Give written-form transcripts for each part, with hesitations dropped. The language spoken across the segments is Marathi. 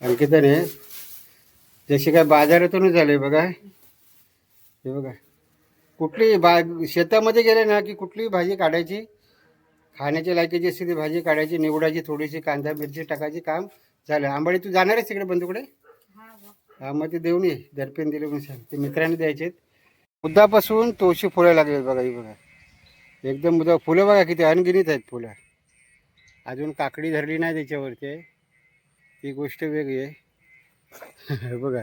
अंकिताने जशी काय बाजारातूनच आले बघा. हे बघा, कुठली शेतामध्ये गेले ना की कुठलीही भाजी काढायची, खाण्याच्या लायकीची असते ती भाजी काढायची, निवडायची, थोडीशी कांदा मिरची टाकायची, काम झालं. आंबाडी तू जाणार आहेस तिकडे बंधूकडे? हा, मग ते देऊन ये. दर्पेन दिले म्हणून सांग, ते मित्रांनी द्यायचे. मुद्दापासून तोशी फुलं लागली बघा. ही बघा, एकदम मुद्दा फुलं बघा किती अनगिनित आहेत फुलं. अजून काकडी धरली नाही त्याच्यावरती, ती गोष्ट वेगळी आहे. बघा,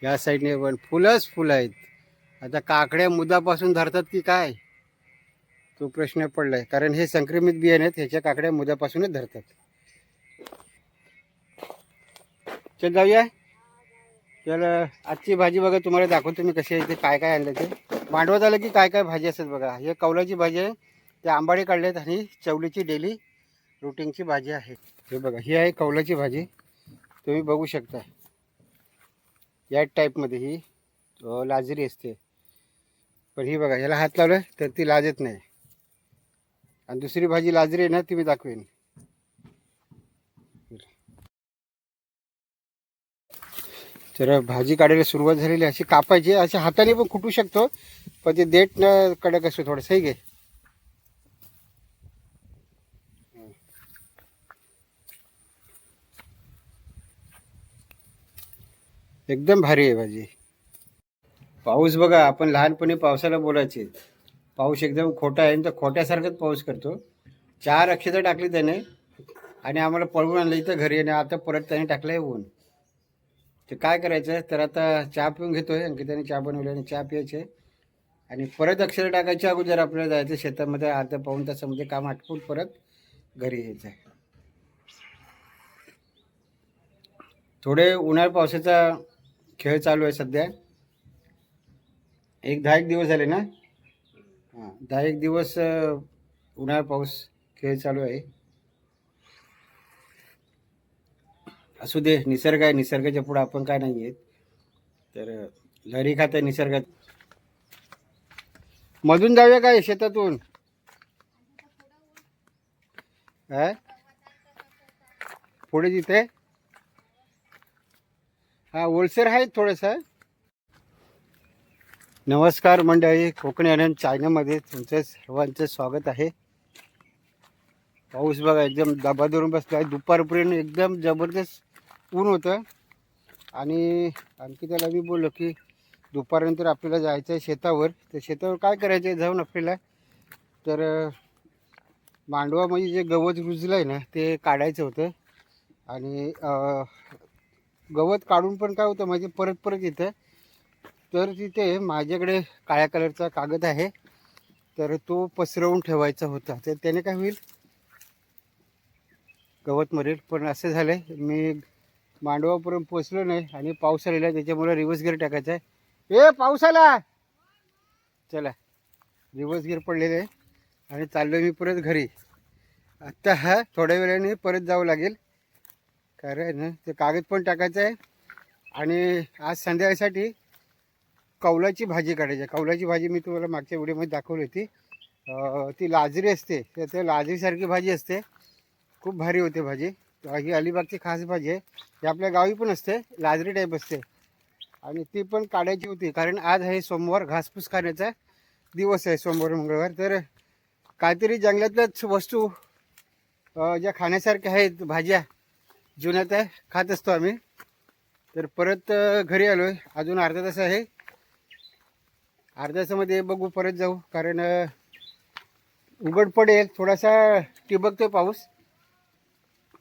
या साईडने पण फुलंच फुलं आहेत. आता काकड्या मुदापासून धरतात की काय, तो प्रश्न पडलाय. कारण हे संक्रमित बियाणे आहेत, ह्याच्या काकड्या मुदापासूनच धरतात. चल जाऊया. तर आजची भाजी बघा, तुम्हाला दाखवतो मी कशी आहे ते, काय काय आणलं ते. मांडवत आलं की काय काय भाजी असतात बघा. हे कौलाची भाजी आहे, ते आंबाडे काढलेत, आणि चवलीची डेली रुटीनची भाजी आहे. हे बघा, ही आहे कौलाची भाजी, तुम्ही बघू शकता. या टाईपमध्ये ही लाजरी असते. पण ही बघा, ह्याला हात लावलं तर ती लाजत नाही. आणि दुसरी भाजी लाजरी आहे ना, ती मी दाखवेन. तर भाजी काढायला सुरुवात झालेली, अशी कापायची, अशी हाताने पण कुटू शकतो, पण ते देठ न कडक असतो थोडंसं. हे घे. एकदम भारी आहे भाजी. पाऊस बघा, आपण लहानपणी पावसाला बोलायचे, पाऊस एकदम खोटा आहे, तर खोट्यासारखंच पाऊस करतो. 4 अक्षतं टाकली त्याने आणि आम्हाला पळवून आणलं इथं घरी, आणि आता परत त्याने टाकलंय ऊन. ते काय करायचं, तर आता चहा पिऊन घेतोय. अंकिताने चहा बनवली आणि चहा प्यायचे, आणि परत अक्षर टाकायच्या अगोदर आपल्याला जायचं शेतामध्ये. अर्धा पाऊण तासामध्ये काम आटपून परत घरी यायचं आहे. थोडे उन्हाळ्या पावसाचा खेळ चालू आहे सध्या. 10 एक दिवस झाले ना. हां, 10 एक दिवस उन्हाळा पाऊस खेळ चालू आहे. असू दे, निसर्ग आहे, निसर्गाच्या पुढे आपण काय नाही आहेत. तर लहरी खात आहे निसर्गात. मधून जाऊया काय शेतातून? हा, पुढे जिथे हा ओलसर आहे थोडंसं. नमस्कार मंडळी, कोकणी आनंद चायनामध्ये तुमचं सर्वांचं स्वागत आहे. पाऊस बघा एकदम दबा धरून बसला आहे. दुपारपर्यंत एकदम जबरदस्त ऊन होतं, आणि आणखी त्याला मी बोललो की दुपारनंतर आपल्याला जायचं आहे शेतावर. तर शेतावर काय करायचं आहे जाऊन आपल्याला, तर मांडवा म्हणजे जे गवत रुजलं आहे ना ते काढायचं होतं. आणि गवत काढून पण काय होतं म्हणजे परत परत येतं. तर तिथे माझ्याकडे काळ्या कलरचा कागद आहे, तर तो पसरवून ठेवायचा होता. तर त्याने काय होईल, गवत मरेल. पण असं झालं आहे, मी मांडवापर्यंत पोचलो नाही, आणि पाऊस आलेला आहे, त्याच्यामुळे रिवर्स गिअर टाकायचा आहे. पाऊस आला, चला रिवर्स गिअर पडलेले आहे, आणि चाललो मी परत घरी. आत्ता हा थोड्या वेळाने परत जावं लागेल, कारण ना ते कागद पण टाकायचं आहे. आणि आज संध्याकाळसाठी कौलाची भाजी काढायची. कौलाची भाजी मी तुम्हाला मागच्या व्हिडिओमध्ये दाखवली होती. ती लाजरी असते, तर त्या लाजरीसारखी भाजी असते, खूप भारी होते भाजी. ही अलिबागची खास भाजी आहे. ही आपल्या गावी पण असते, लाजरी टाईप असते, आणि ती पण काढायची होती. कारण आज आहे सोमवार, घासपूस खाण्याचा दिवस आहे, सोमवार मंगळवार. तर काहीतरी जंगलातल्याच वस्तू ज्या खाण्यासारख्या आहेत भाज्या जुन्या, त्या खात असतो आम्ही. तर परत घरी आलो आहे, अजून अर्धा तास आहे. अर्ध्या तासामध्ये बघू परत जाऊ, कारण उघड पडेल. थोडासा टिबकतोय पाऊस,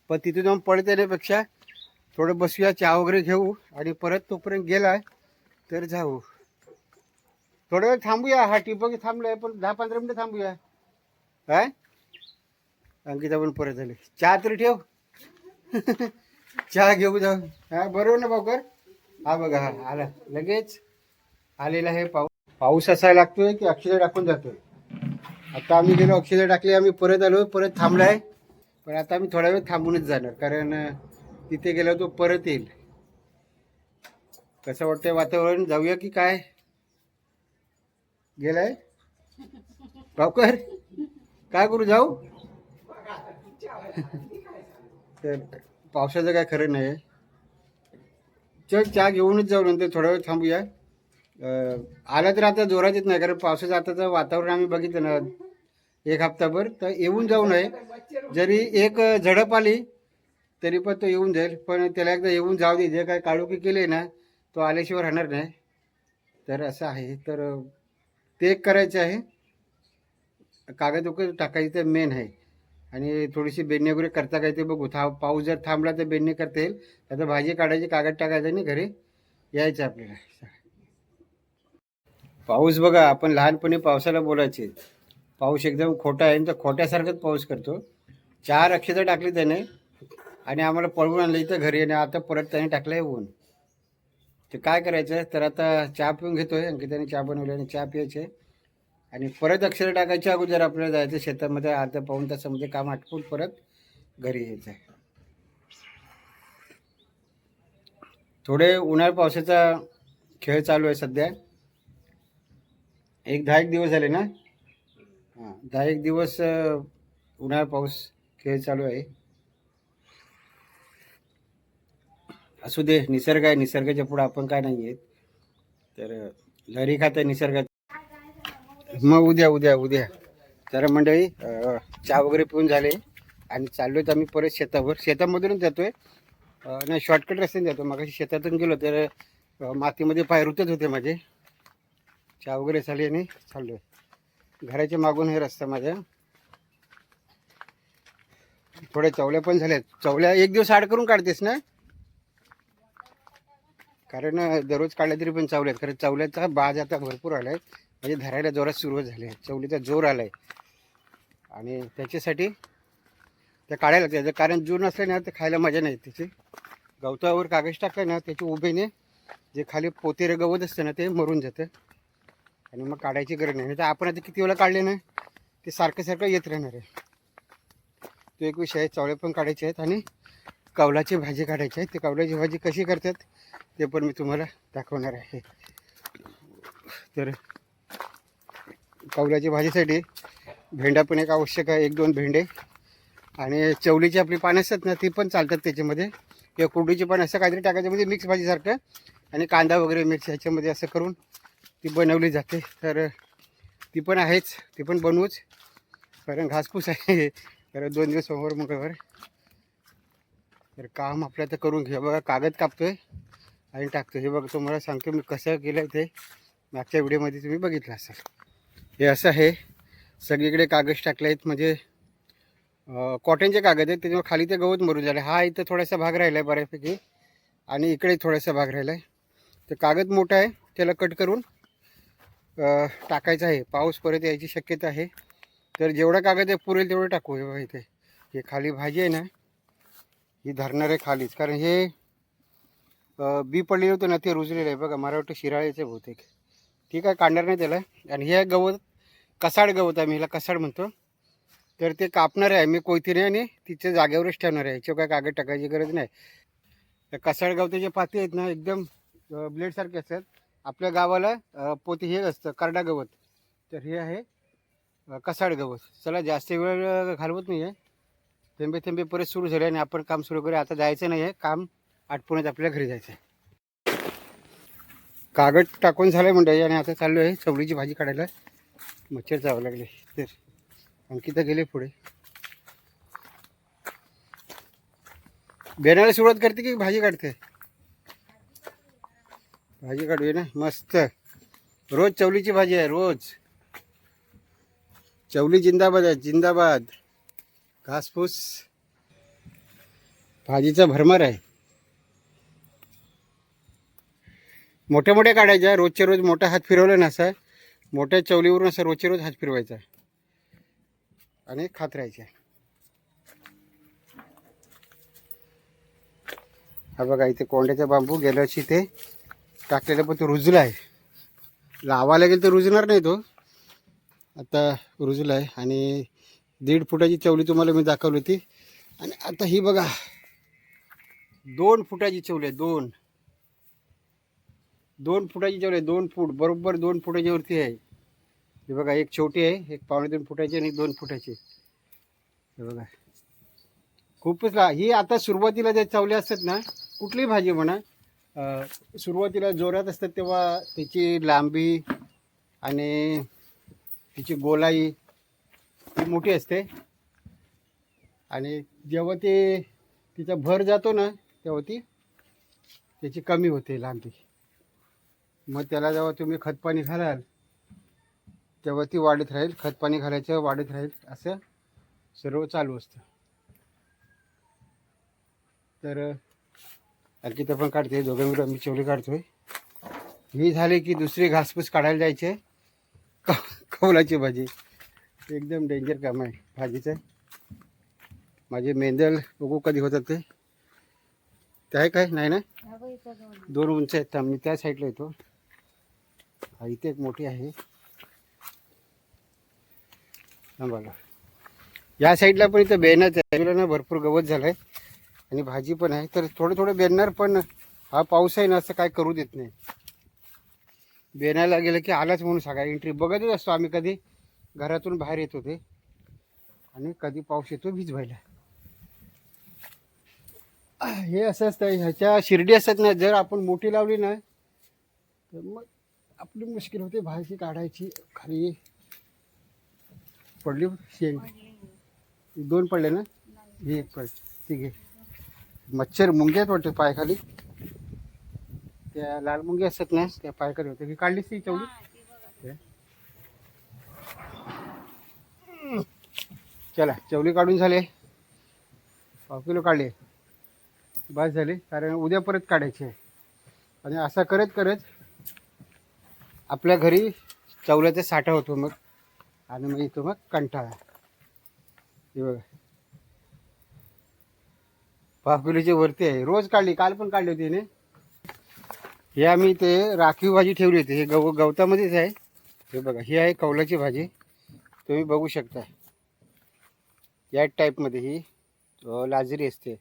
पण तिथे जाऊन पडत येण्यापेक्षा थोडं बसूया, चहा वगैरे घेऊ, आणि परत तोपर्यंत गेला तर जाऊ. थोडं वेळ थांबूया, हा टिबक थांबलाय, पण 10-15 मिनटं थांबूया. काय अंकिता पण परत झाली, चहा तरी ठेव. चहा घेऊ जाऊ. हा बरोबर ना भाऊकर? हा बघा, हा आला लगेच आलेला आहे पाऊस. पाऊस असा लागतोय की अक्षर टाकून जातोय. आता आम्ही गेलो, अक्षर टाकले, आम्ही परत आलो, परत थांबलाय. पण आता आम्ही थोडा वेळ थांबूनच जाणार, कारण तिथे गेलो तो परत येईल. कसं वाटतंय वातावरण, जाऊया की काय? गेलाय भाऊकर, काय करू, जाऊ? तर पावसाचं काय खरं नाही. चल चहा घेऊनच जाऊ, नंतर थोडा वेळ थांबूया. आला तर आता जोरात येत नाही, कारण पावसाचं आताचं वातावरण आम्ही बघितलं ना एक हप्ताभर, तर येऊन जाऊ नये. जरी एक झडप आली तरी पण तो येऊन जाईल, पण त्याला एकदा येऊन जाऊ दे. जे काय काळोखी केले ना तो आल्याशिवाय राहणार नाही. तर असं आहे, तर ते एक करायचं आहे. कागद उकड टाकायचं तर मेन आहे. आणि थोडीशी बेडणी वगैरे करता काय ते बघू. पाऊस जर थांबला तर बेडणी करता येईल. आता भाजी काढायची, कागद टाकायचं आणि घरी यायचं आपल्याला. पाऊस बघा, आपण लहानपणी पावसाला बोलायचे पाऊस एकदम खोटा आहे, तर खोट्यासारखंच पाऊस करतो. 4 अक्षरं टाकली त्याने आणि आम्हाला पळवून आणलं इथं घरी, आणि आता परत त्याने टाकलंय ऊन. ते काय करायचं, तर आता चहा पिऊन घेतोय. अंकिताने चहा बनवली आणि चहा प्यायचे, आणि परत अक्षरं टाकायच्या अगोदर आपल्याला जायचं शेतामध्ये. अर्धा पाऊण तासामध्ये काम आटपून परत घरी यायचं. थोडे उन्हाळ्या पावसाचा खेळ चालू आहे सध्या. 10 एक दिवस झाले ना. हां, 10 एक दिवस उन्हाळा पाऊस खेळ चालू आहे. असू दे, निसर्ग आहे, निसर्गाच्या पुढे आपण काय नाही आहेत. तर लहरी खात आहे निसर्गात. मग उद्या उद्या उद्या तर मंडळी चहा वगैरे पिऊन झाले आणि चाललो तर आम्ही परत शेतावर. शेतामधूनच जातोय, नाही शॉर्टकट रस्त्याने जातो. मग शेतातून गेलो तर मातीमध्ये पाय रुतत होते माझे. चहा वगैरे झाली आणि चाललो आहे. घराच्या मागून हे रस्ता माझ्या. थोड्या चवल्या पण झाल्यात. चवल्या एक दिवस आड करून काढतेस ना, कारण दररोज काढल्या तरी पण चावल्यात. कारण चवल्याचा बाज आता भरपूर आलाय, म्हणजे धरायला जोरात सुरुवात झाली आहे. चवलीचा जोर आलाय आणि त्याच्यासाठी त्या काढायला लागतात. कारण जून असले ना तर खायला मजा नाही त्याची. गवतावर कागद टाकलं ना त्याच्या उभेने जे खाली पोतेरे गवत असतं ना ते मरून जातं, आणि मग काढायची गरज नाही. तर आपण आता किती वेळा काढले ना ते सारखं सारखं येत राहणार आहे. तो एक विषय आहे. चवळे पण काढायचे आहेत आणि कौलाची भाजी काढायची आहे. ते कौलाची भाजी कशी करतात ते पण मी तुम्हाला दाखवणार आहे. तर कौलाची भाजीसाठी भेंडा पण एक आवश्यक आहे, 1-2 भेंडे. आणि चवलीची आपली पानं असतात ना ती पण चालतात त्याच्यामध्ये, किंवा कुरडीची पण असं काहीतरी टाकायचं, म्हणजे मिक्स भाजीसारखं. आणि कांदा वगैरे मिक्स ह्याच्यामध्ये असं करून ती बनवली जाते. तर ती पण आहेच, ती पण बनवूच, कारण घासपूस आहे. कारण 2 दिवस सोमवार मंगळवार. तर काम आपलं तर करून घ्या. बघा कागद कापतोय आणि टाकतो. हे बघा तुम्हाला सांगतो मी कसं केलं ते मागच्या व्हिडिओमध्ये तुम्ही बघितलं असेल. हे असं आहे, सगळीकडे कागद टाकले आहेत. म्हणजे कॉटनचे कागद आहेत, त्याच्यामुळे खाली ते गवत मरून झाले. हा इथं थोडासा भाग राहिला आहे बऱ्यापैकी, आणि इकडे थोडासा भाग राहिला आहे. तर कागद मोठा आहे, त्याला कट करून टाकायचं आहे. पाऊस परत यायची शक्यता आहे, तर जेवढा कागद आहे पुरेल तेवढं टाकू. हे बघा इथे हे खाली भाजी आहे ना ही धरणार आहे खालीच, कारण हे बी पडलेलं होतं ना ते रुजलेलं आहे. बघा मला वाटतं शिराळ्याचं बहुतेक. ठीक आहे, काढणार नाही त्याला. आणि हे गवत कसाड गवत आहे, मी ह्याला कसाड म्हणतो. तर ते कापणार आहे मी कोयतीने आणि तिच्या जागेवरच ठेवणार आहे. याच्यावर काय कागद टाकायची गरज नाही. त्या कसाड गवताचे पाती आहेत ना एकदम ब्लेडसारखे असतात. आपल्या गावाला पोती हे असतं करडा गवत, तर हे आहे कसाड गवत. चला जास्त वेळ घालवत नाही आहे. थेंबे थेंबे परत सुरू झाले आणि आपण काम सुरू करूया. आता जायचं नाही आहे, काम आटपूनच आपल्या घरी जायचं आहे. कागद टाकून झालं मंडळी, आणि आता चाललो आहे चवळीची भाजी काढायला. मच्छर जावं लागले. तर अंकिता गेले पुढे. बेनाला सुरुवात करते की भाजी काढते? भाजी काढूया ना मस्त. रोज चवलीची भाजी आहे, रोज. चवली जिंदाबाद आहे, जिंदाबाद. घासपूस भाजीचा भरमार आहे. मोठ्या मोठ्या काढायच्या, रोजच्या रोज मोठा हात फिरवला ना असा मोठ्या चवलीवरून असं रोजच्या रोज हात फिरवायचा आणि खात राहायचे. हा बघा इथे कोंड्याचा बांबू गेल्या वर्षी ते टाकलेला, पण तो रुजला आहे. लावायला गेलं तर रुजणार नाही तो, आता रुजला आहे. आणि 1.5 फुटाची चवली तुम्हाला मी दाखवली होती, आणि आता ही बघा 2 फुटाची चवली आहे. 2 फुटाची चवली आहे. 2 फूट बरोबर 2 फुटाच्या वरती आहे. हे बघा एक छोटी आहे, एक 2.25 फुटाची आणि 2 फुटाची. हे बघा खूपच ही आता सुरुवातीला ज्या चवल्या असतात ना, कुठलीही भाजी म्हणा, सुरुवातीला जोरात असतात तेव्हा त्याची लांबी आणि तिची गोलाई ही मोठी असते आणि जेव्हा ते तिचा भर जातो ना तेव्हा ती त्याची कमी होते लांबी. मग त्याला जेव्हा तुम्ही खतपाणी घालाल तेव्हा ती वाढत राहील, खतपाणी घालायचं वाढत राहील, असं सर्व चालू असतं. तर अंकिता पण काढते, दोघं मिळून मी चवली काढतोय. ही झाली की दुसरी घासपूस काढायला जायचे. कौलाची भाजी एकदम डेंजर काम आहे भाजीचं. माझे मेंदल बघू कधी होतात ते. आहे काय नाही ना, दोन उंच आहेत. मी त्या साईडला येतो. इथे एक मोठी आहे बघा. या साईडला पण इथं बेनच आहे ना, भरपूर गवत झालं आहे आणि भाजी पण आहे. तर थोडं थोडं बेनणार, पण हा पाऊस आहे ना असं काय करू देत नाही. बेनायला गेलं की आलाच म्हणून सांगा. एंट्री बघतच असतो आम्ही, कधी घरातून बाहेर येत होते आणि कधी पाऊस येतो भिजवायला. हे असं असतं, ह्याच्या शिर्डी असतात ना, जर आपण मोठी लावली ना तर मग आपली मुश्किल होते भाजी काढायची. खाली पडली शेंग, दोन पडले ना, ही एक पडली. ठीक आहे. मच्छर मुंग्यात वाटते पायखाली, त्या लाल मुंग्या असतात ना त्या पायखाली होते. ही काढलीच ती चवली. चला चवली काढून झाले, 5 किलो काढले, बस झाले. कारण उद्या परत काढायचे आहे. आणि असं करत करत आपल्या घरी चवल्याचा साठा होतो मग, आणि मग येतो मग कंटाळा. हे बघा 5 किलोची वरती आहे. रोज काढली, काल पण काढली होती ने. हे आम्ही ते राखीव भाजी ठेवली होती, हे गवतामध्येच आहे. हे बघा, ही आहे कौलाची भाजी, तुम्ही बघू शकता. या टाईपमध्ये ही लाजरी असते,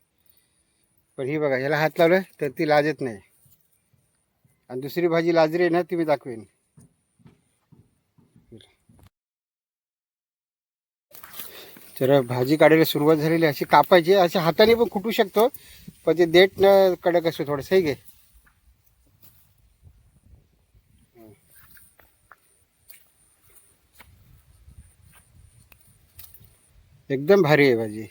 पण ही बघा याला हात लावलं तर ती लाजत नाही. आणि दुसरी भाजी लाजरी आहे ना, ती मी दाखवेन. तर भाजी काढायला सुरुवात झालेली. अशी कापायची, अशा हाताने पण कुटू शकतो, पण ते देठ न कडक असतो थोडंसं. आहे घे, एकदम भारी आहे भाजी.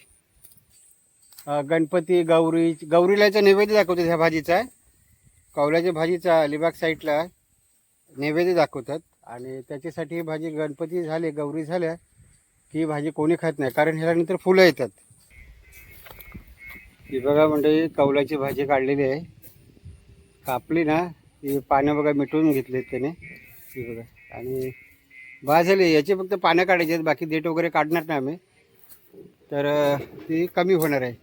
गणपती, गौरीलाचा नैवेद्य दाखवतात ह्या भाजीचा. कौलाच्या भाजीचा अलिबाग साईडला नैवेद्य दाखवतात. आणि त्याच्यासाठी ही भाजी, गणपती झाले, गौरी झाल्या की भाजी कोणी खात नाही, कारण ह्याला नंतर फुलं येतात. ही बघा म्हणजे कौलाची भाजी काढलेली आहे, कापली ना ही पानं बघा मिटवून घेतलेत त्याने. ही बघा, आणि झाली. याचे फक्त पानं काढायचे आहेत, बाकी देठ वगैरे काढणार नाही आम्ही. तर ती कमी होणार आहे,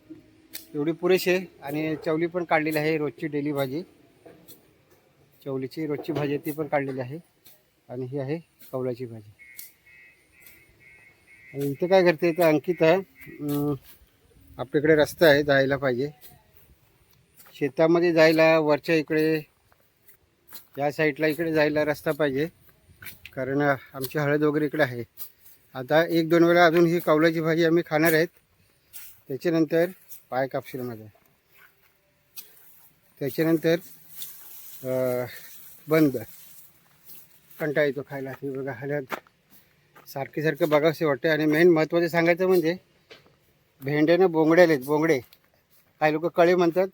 एवढी पुरेशी आहे. आणि चवली पण काढलेली आहे, रोजची डेली भाजी. चवलीची रोजची भाजी ती पण काढलेली आहे. आणि ही आहे कौलाची भाजी. आणि इथे काय करते तर अंकिता, आपल्याकडे रस्ता आहे जायला पाहिजे शेतामध्ये, जायला वरच्या इकडे या साईडला इकडे जायला रस्ता पाहिजे, कारण आमची हळद वगैरे इकडे आहे. आता 1-2 वेळा अजून ही कौलाची भाजी आम्ही खाणार आहेत. त्याच्यानंतर पाय कापशील माझा, त्याच्यानंतर बंद. कंटाळा येतो खायला. हे बघा हळद सारखं बघावंसे वाटते. आणि मेन महत्त्वाचं सांगायचं म्हणजे भेंड्यानं बोंगडे आलेत, बोंगडे. काही लोक कळे म्हणतात,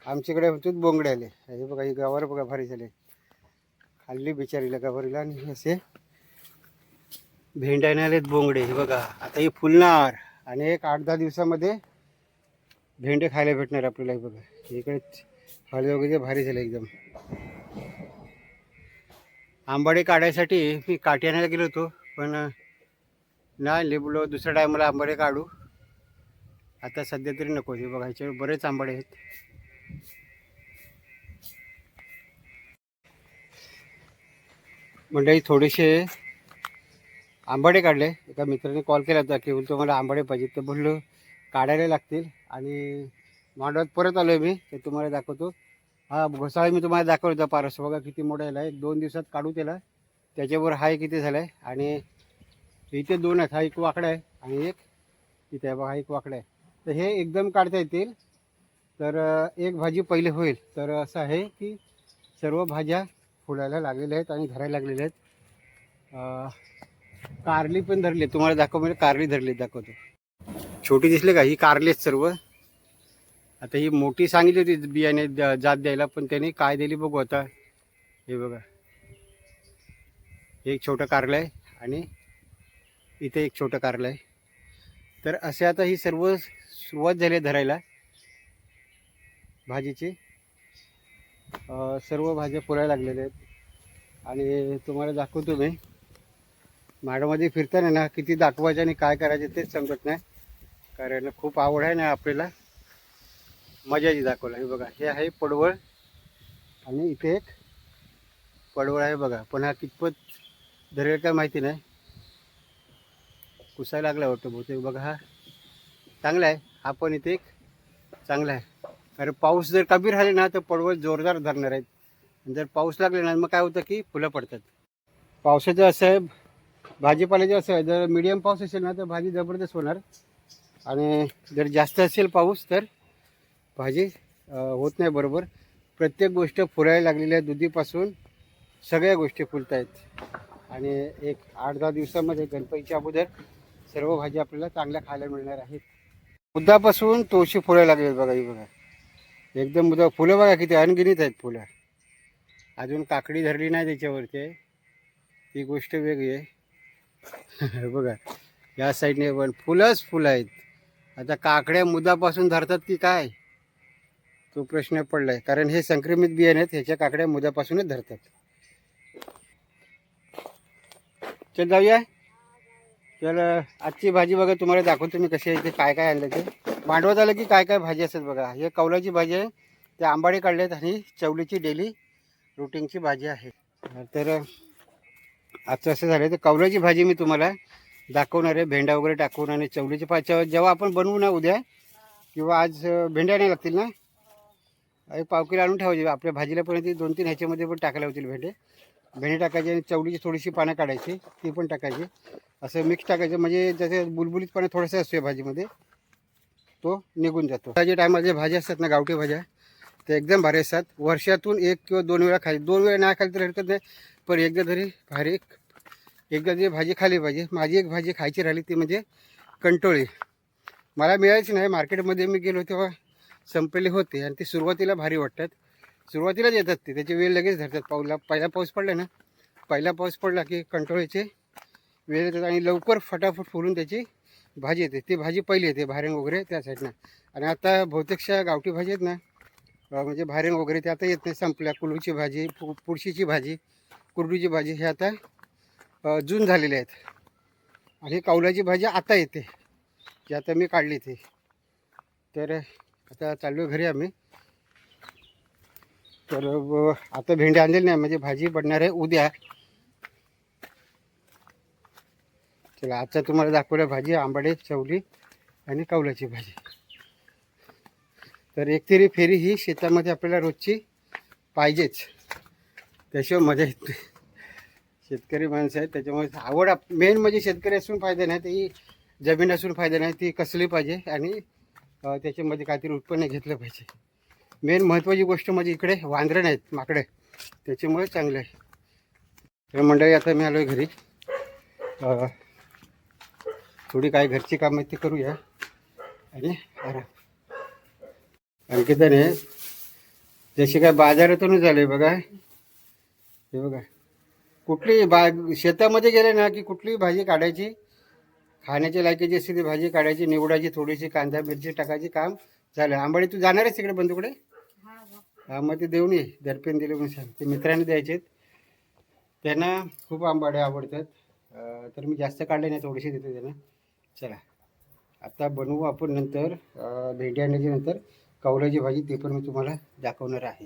आमच्याकडे म्हणतात बोंगडे आले. हे बघा, ही गवार बघा भारी झाले, खाल्ली बिचारीला गवारीला. आणि असे भेंड्याने आलेत बोंगडे. हे बघा, आता हे फुलणार आणि एक 8-10 दिवसामध्ये भेंडे खायला भेटणार आपल्याला. हे बघा, इकडे हळद वगैरे भारी झाले एकदम. आंबाडे काढायसाठी मी काठी आणायला गेलो होतो, पण नाही लिबलो. दुसऱ्या टायमाला आंबाडे काढू, आता सध्या तरी नको. हे बघा, ह्याच्यावर बरेच आंबाडे आहेत. मंडळी थोडेसे आंबाडे काढले. एका मित्राने कॉल केला होता की बोलतो मला आंबाडे पाहिजे, तर बोललो काढायला लागतील. आणि मांडवात परत आलो आहे मी, ते तुम्हाला दाखवतो. हा घोसाळा मी तुम्हाला दाखवलं होता पारस, बघा किती मोठा आहे. 1-2 दिवसात काढू त्याला. त्याच्यावर हाय किती झाला आहे. आणि इथे 2 आहेत, हा एक वाकडा आहे आणि एक इथे आहे बघा, हा एक वाकडा आहे. तर हे एकदम काढता येतील, तर एक भाजी पहिले होईल. तर असं आहे की सर्व भाज्या फुलायला लागलेल्या आहेत आणि धरायला लागलेल्या आहेत. कारली पण धरली, तुम्हाला दाखव म्हणजे कारली धरली दाखवतो. छोटी दिसली का, ही कारली आहेत सर्व. आता ही मोठी सांगितली होती बियाणे जात द्यायला, पण त्यांनी काय दिली बघू आता. हे बघा, एक छोटं कारलं आहे आणि इथे एक छोटं कारलं आहे. तर असे आता ही सर्व सुरुवात झाली आहे धरायला भाजीची. सर्व भाज्या फुलायला लागलेल्या आहेत आणि तुम्हाला दाखवतो मी. माडामध्ये फिरताना ना किती दाखवायचं आणि काय करायचं तेच समजत नाही, कारण खूप आवड आहे ना आपल्याला. मजाची दाखवलं. हे बघा, हे आहे पडवळ आणि इथे एक पडवळ आहे बघा. पण हा कितपत धरेल काय माहिती नाही, कुसायला लागला वाटतं बहुतेक. बघा, हा चांगला आहे. हा पण इथे एक चांगला आहे, कारण पाऊस जर कमी राहिले ना तर पडवळ जोरदार धरणार आहेत. जर पाऊस लागले ना मग काय होतं की फुलं पडतात. पावसाचं असं आहे, भाजीपाल्याचं असं आहे, जर मीडियम पाऊस असेल ना तर भाजी जबरदस्त होणार, आणि जर जास्त असेल पाऊस तर भाजी होत नाही बरोबर. प्रत्येक गोष्ट फुलायला लागलेली आहे, दुधीपासून सगळ्या गोष्टी फुलत आहेत. आणि एक 8-10 दिवसामध्ये गणपतीच्या अगोदर सर्व भाजी आपल्याला चांगल्या खायला मिळणार आहेत. मुद्दापासून तुळशी फुलायला लागली बघा. ही बघा, एकदम मुद्दा फुलं बघा किती अनगिनित आहेत फुलं. अजून काकडी धरली नाही त्याच्यावरती, ती गोष्ट वेगळी आहे. बघा, या साईडने पण फुलंच फुलं आहेत. आता काकड्या मुदापासून धरतात की काय तो प्रश्न पडलाय, कारण हे संक्रमित बियाणे आहेत, ह्याच्या काकड्या मुदापासूनच धरतात. चल जाऊया. चल आजची भाजी बघा तुम्हाला दाखवतो मी कशी आहे, ते काय काय आणलं ते. मांडवत आलं की काय काय भाजी असतात बघा. हे कौलाची भाजी आहे, ते आंबाडे काढले आहेत आणि चवलीची डेली रुटीनची भाजी आहे. तर आजचं असं झालं, तर कौलाची भाजी मी तुम्हाला दाखवणार आहे, भेंडा वगैरे टाकून. आणि चवलीची पाच्या जेव्हा आपण बनवू ना उद्या किंवा आज, भेंड्या नाही लागतील ना, एक पाव किलो आणून ठेवायची आपल्या भाजीला. पण ती 2-3 ह्याच्यामध्ये पण टाकायला होतील भेंडे टाकायचे आणि चवलीची थोडीशी पानं काढायची, ती पण टाकायची. असं मिक्स टाकायचं म्हणजे त्याचे बुलबुलीतपणा थोडासा असतो भाजीमध्ये, तो निघून जातो. त्या टायमाला जे भाज्या असतात ना गावठी भाज्या, ते एकदम भारी असतात. वर्षातून 1 किंवा 2 वेळा खाली, 2 वेळा नाही खाली तर हरकत नाही, पण एकदा तरी भारी एकदा तरी भाजी खाली पाहिजे. माझी एक भाजी खायची राहिली ती म्हणजे कंटोळी. मला मिळायची नाही, मार्केटमध्ये मी गेलो तेव्हा संपलेले होते, आणि ते सुरुवातीला भारी वाटतात. सुरुवातीलाच येतात ते, त्याचे वेळ लगेच धरतात. पहिला पाऊस पडला ना, पहिला पाऊस पडला की कंटोळीचे वेळ येतात आणि लवकर फटाफट फुलून त्याची भाजी येते. ती भाजी पहिली येते, भारेंग वगैरे त्या साईडनं. आणि आता बहुतेकशा गावठी भाजी आहेत ना, म्हणजे भारेंग वगैरे ते आता येत नाही, संपल्या. कुलूची भाजी, पुळशीची भाजी, कुरडूची भाजी हे आता जून झालेले आहेत. आणि कौलाची भाजी आता येते, जी आता मी काढली ती. तर आता चाललो घरी आम्ही. तर आता भेंडे आणलेले नाही, म्हणजे भाजी पडणार आहे उद्या. चला, आजचा तुम्हाला दाखवलं भाजी आंबाडे, चवली आणि कौलाची भाजी. तर एक तरी फेरी ही शेतामध्ये आपल्याला रोजची पाहिजेच, त्याशिवाय मजा येत नाही. शेतकरी माणसं आहेत, त्याच्यामुळे आवड मेन म्हणजे शेतकरी असून फायदा नाही, ती जमीन असून फायदा नाही, ती कसली पाहिजे आणि त्याच्यामध्ये काहीतरी उत्पन्न घेतलं पाहिजे. मेन महत्त्वाची गोष्ट म्हणजे इकडे वांदरं नाहीत, माकडे, त्याच्यामुळे चांगलं आहे. तर मंडळी आता मी आलो आहे घरी. थोडी काय घरची कामं ती करूया आणि आराम. अंकिताने जशी काय बाजारातूनच आले बघा. हे बघा, कुठली शेतामध्ये गेले ना की कुठलीही भाजी काढायची, खाण्याच्या लायकीची असते ती भाजी काढायची, निवडायची, थोडीशी कांदा मिरची टाकायची, काम झालं. आंबाडी तू जाणार आहेस तिकडे बंधूकडे? हा, मग ते देऊन ये, दर्पेन दिले म्हणून सांग. ते मित्रांनी द्यायचे, त्यांना खूप आंबाडे आवडतात. तर मी जास्त काढले नाही, थोडीशी देते त्यांना. चला आता बनवू आपण नंतर भेंडी आणल्याच्या नंतर कौलाची भाजी, ते पण मी तुम्हाला दाखवणार आहे.